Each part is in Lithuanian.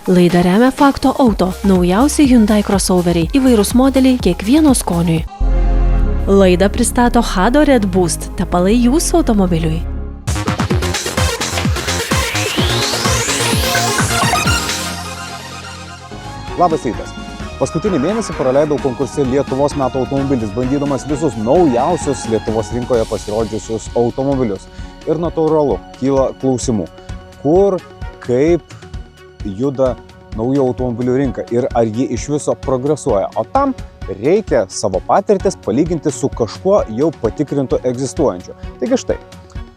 Laidą remia Fakto Auto, naujausi Hyundai crossoveriai, įvairūs modeliai kiekvieno skoniui. Laidą pristato Hado Red Boost, tepalai jūsų automobiliui. Labas rytas. Paskutinį mėnesį praleidau konkurse Lietuvos metų automobilis, bandydamas visus naujausius Lietuvos rinkoje pasirodžiusius automobilius. Ir natūralu, kyla klausimų. Kur, kaip juda naujų automobilių rinka ir ar ji iš viso progresuoja. O tam reikia savo patirtis palyginti su kažkuo jau patikrintu egzistuojančiu. Taigi štai,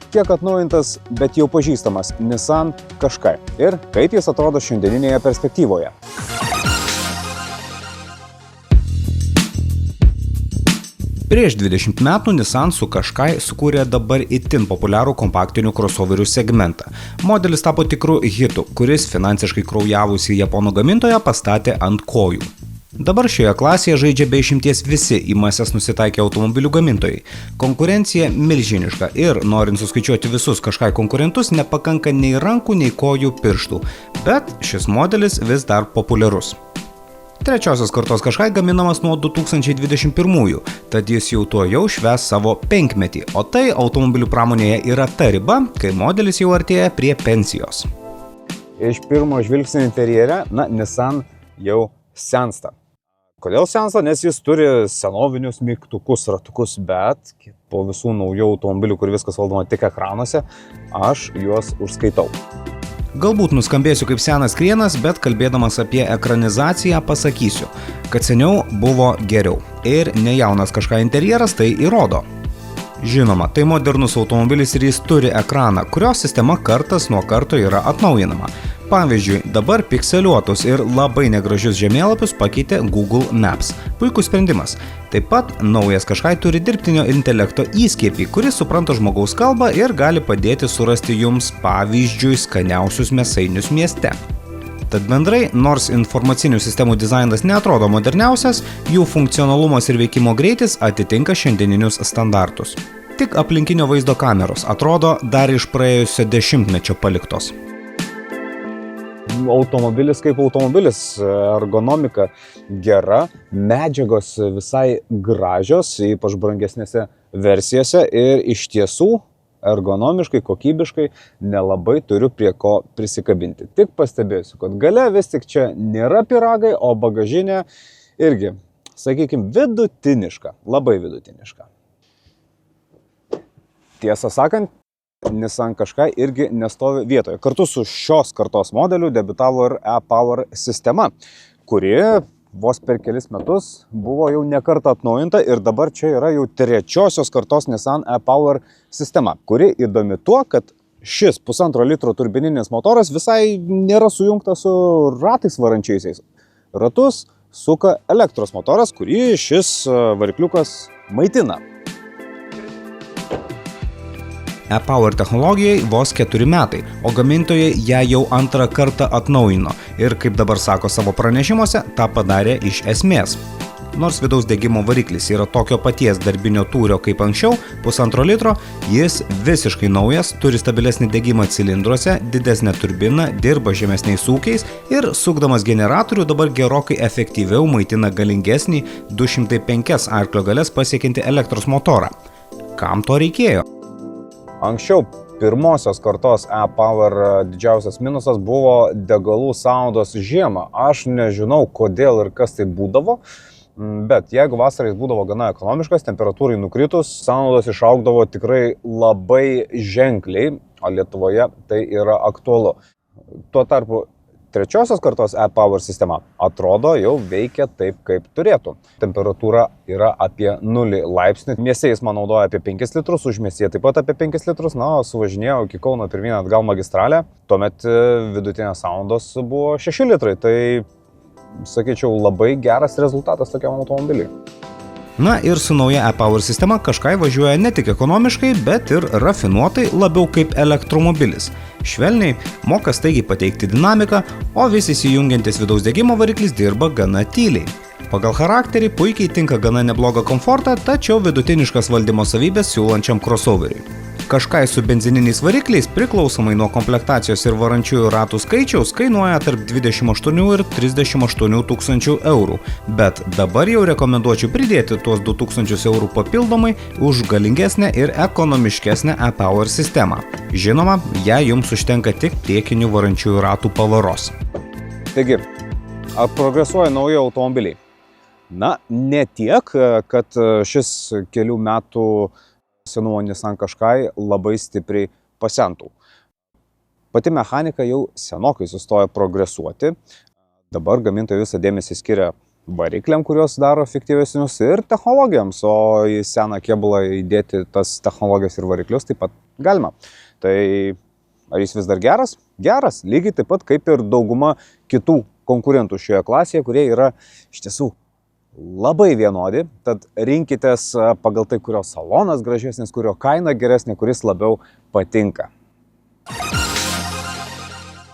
kiek atnaujintas, bet jau pažįstamas Nissan Qashqai ir kaip jis atrodo šiandieninėje perspektyvoje. Prieš 20 metų Nissan su Qashqai sukūrė dabar itin populiarų kompaktinių crossoverių segmentą. Modelis tapo tikru hitu, kuris finansiškai kraujavusį japonų gamintoją pastatė ant kojų. Dabar šioje klasėje žaidžia be išimties visi į mases nusitaikę automobilių gamintojai. Konkurencija milžiniška ir, norint suskaičiuoti visus Qashqai konkurentus, nepakanka nei rankų, nei kojų pirštų. Bet šis modelis vis dar populiarus. Trečiosios kartos Qashqai gaminamas nuo 2021-ųjų, tad jis jau tuojau švęs savo 5-metį, o tai automobilių pramonėje yra ta riba, kai modelis jau artėja prie pensijos. Iš pirmo žvilgsnio interjere, Nissan jau sensta. Kodėl sensta? Nes jis turi senovinius mygtukus, ratukus, bet po visų naujų automobilių, kur viskas valdoma tik ekranuose, aš juos užskaitau. Galbūt nuskambėsiu kaip senas krienas, bet kalbėdamas apie ekranizaciją pasakysiu, kad seniau buvo geriau. Ir nejaunas Qashqai interjeras tai įrodo. Žinoma, tai modernus automobilis ir jis turi ekraną, kurio sistema kartas nuo karto yra atnaujinama. Pavyzdžiui, dabar pikseliuotus ir labai negražius žemėlapius pakeitė Google Maps. Puikus sprendimas. Taip pat naujas Qashqai turi dirbtinio intelekto įskiepį, kuris supranta žmogaus kalbą ir gali padėti surasti jums, pavyzdžiui, skaniausius mėsainius mieste. Tad bendrai, nors informacinių sistemų dizainas neatrodo moderniausias, jų funkcionalumas ir veikimo greitis atitinka šiandieninius standartus. Tik aplinkinio vaizdo kameros atrodo dar iš praėjusio 10-mečio paliktos. Automobilis kaip automobilis, ergonomika gera, medžiagos visai gražios, ypač brangesnėse versijose ir iš tiesų ergonomiškai, kokybiškai nelabai turiu prie ko prisikabinti. Tik pastebėsiu, kad gale vis tik čia nėra pyragai, o bagažinė irgi, sakykime, vidutiniška, labai vidutiniška. Tiesą sakant, Nissan Qashqai irgi nestovi vietoje. Kartu su šios kartos modeliu debiutavo ir e-Power sistema, kuri vos per kelis metus buvo jau ne kartą atnaujinta ir dabar čia yra jau trečiosios kartos Nissan e-Power sistema, kuri įdomi tuo, kad šis 1,5 litro turbininis motoras visai nėra sujungtas su ratais varančiaisiais. Ratus suka elektros motoras, kurį šis varikliukas maitina. E-Power technologijai vos 4 metai, o gamintojai ją jau antrą kartą atnaujino ir, kaip dabar sako savo pranešimuose, tą padarė iš esmės. Nors vidaus degimo variklis yra tokio paties darbinio tūrio kaip anksčiau, 1,5 litro, jis visiškai naujas, turi stabilesnį degimą cilindruose, didesnę turbiną, dirba žemesniais ūkiais ir, sukdamas generatorių, dabar gerokai efektyviau maitina galingesnį 205 arklio galias pasiekiantį elektros motorą. Kam to reikėjo? Anksčiau pirmosios kartos e-Power didžiausias minusas buvo degalų sąnaudos žiemą. Aš nežinau, kodėl ir kas tai būdavo, bet jeigu vasarais būdavo gana ekonomiškas, temperatūrai nukritus, sąnaudos išaugdavo tikrai labai ženkliai, o Lietuvoje tai yra aktualu. Tuo tarpu trečiosios kartos e-Power sistema atrodo jau veikia taip, kaip turėtų. Temperatūra yra apie 0 laipsnių. Mieste jis man naudoja apie 5 litrus, užmiestyje taip pat apie 5 litrus. O suvažinėjau iki Kauno pirmyn atgal magistralę. Tuomet vidutinės sąnaudos buvo 6 litrai. Tai, sakyčiau, labai geras rezultatas tokiam automobiliui. Na ir su nauja e-Power sistema Qashqai važiuoja ne tik ekonomiškai, bet ir rafinuotai, labiau kaip elektromobilis. Švelniai, moka staigiai pateikti dinamiką, o vis įsijungiantis vidaus degimo variklis dirba gana tyliai. Pagal charakterį puikiai tinka gana neblogą komfortą, tačiau vidutiniškas valdymo savybės siūlančiam crossoveriui. Kažkai su benzininiais varikliais priklausomai nuo komplektacijos ir varančiųjų ratų skaičiaus kainuoja tarp 28 ir 38 tūkstančių eurų, bet dabar jau rekomenduočiau pridėti tuos 2000 eurų papildomai už galingesnę ir ekonomiškesnę e-Power sistemą. Žinoma, jei jums užtenka tik priekinių varančiųjų ratų pavaros. Taigi, ar progresuoja nauji automobiliai? Na, ne tiek, kad šis kelių metų senumo Nissan Qashqai labai stipriai pasentų. Pati mechanika jau senokai sustoja progresuoti. Dabar gamintojai visą dėmesį skiria varikliam, kuriuos daro efektyvesnius, ir technologijams, o į seną kėbulą įdėti tas technologijas ir variklius taip pat galima. Tai ar jis vis dar geras? Geras, lygiai taip pat kaip ir dauguma kitų konkurentų šioje klasėje, kurie yra iš tiesų labai vienodi, tad rinkitės pagal tai, kurio salonas gražesnis, kurio kaina geresnė, kuris labiau patinka.